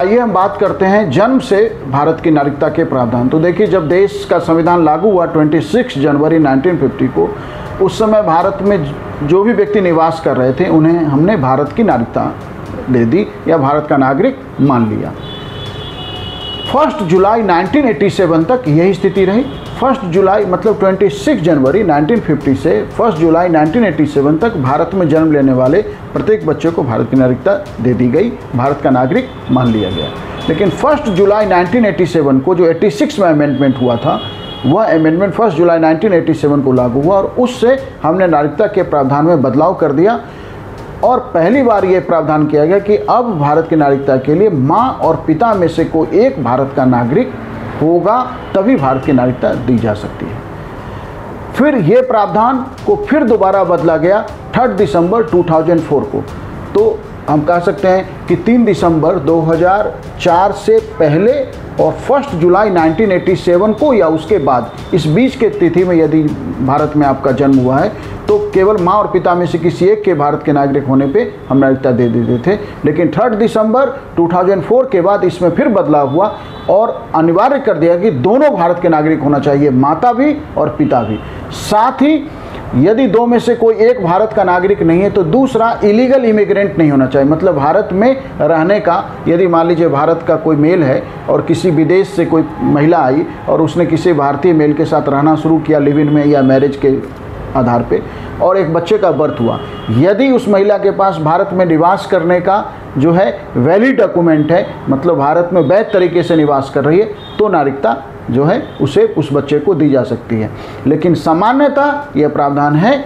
आइए हम बात करते हैं जन्म से भारत की नागरिकता के प्रावधान। तो देखिए, जब देश का संविधान लागू हुआ 26 जनवरी 1950 को, उस समय भारत में जो भी व्यक्ति निवास कर रहे थे उन्हें हमने भारत की नागरिकता दे दी या भारत का नागरिक मान लिया। 1 जुलाई 1987 तक यही स्थिति रही। 1 जुलाई मतलब 26 जनवरी 1950 से 1 जुलाई 1987 तक भारत में जन्म लेने वाले प्रत्येक बच्चे को भारत की नागरिकता दे दी गई, भारत का नागरिक मान लिया गया। लेकिन 1 जुलाई 1987 को जो 86 में अमेंडमेंट हुआ था, वह अमेंडमेंट 1 जुलाई 1987 को लागू हुआ और उससे हमने नागरिकता के प्रावधान में बदलाव कर दिया और पहली बार ये प्रावधान किया गया कि अब भारत की नागरिकता के लिए माँ और पिता में से कोई एक भारत का नागरिक होगा, तभी भारत की नागरिकता दी जा सकती है। फिर ये प्रावधान को फिर दोबारा बदला गया 3 दिसंबर 2004 को। तो हम कह सकते हैं कि 3 दिसंबर 2004 से पहले और 1 जुलाई 1987 को या उसके बाद, इस बीच के तिथि में यदि भारत में आपका जन्म हुआ है तो केवल माँ और पिता में से किसी एक के भारत के नागरिक होने पे हम नागरिकता दे देते थे। लेकिन 3 दिसंबर 2004 के बाद इसमें फिर बदलाव हुआ और अनिवार्य कर दिया कि दोनों भारत के नागरिक होना चाहिए, माता भी और पिता भी। साथ ही यदि दो में से कोई एक भारत का नागरिक नहीं है तो दूसरा इलीगल इमिग्रेंट नहीं होना चाहिए। मतलब भारत में रहने का, यदि मान लीजिए भारत का कोई मेल है और किसी विदेश से कोई महिला आई और उसने किसी भारतीय मेल के साथ रहना शुरू किया लिव इन में या मैरिज के आधार पे, और एक बच्चे का बर्थ हुआ, यदि उस महिला के पास भारत में निवास करने का जो है वैलिड डॉक्यूमेंट है, मतलब भारत में वैध तरीके से निवास कर रही है, तो नागरिकता जो है उसे उस बच्चे को दी जा सकती है। लेकिन सामान्यतः यह प्रावधान है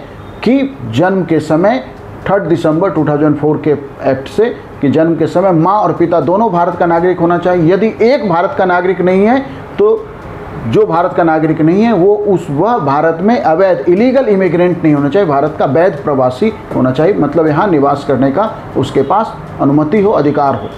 कि जन्म के समय 3 दिसंबर 2004 के एक्ट से कि जन्म के समय माँ और पिता दोनों भारत का नागरिक होना चाहिए। यदि एक भारत का नागरिक नहीं है तो जो भारत का नागरिक नहीं है वह भारत में अवैध इलीगल इमिग्रेंट नहीं होना चाहिए, भारत का वैध प्रवासी होना चाहिए। मतलब यहाँ निवास करने का उसके पास अनुमति हो, अधिकार हो।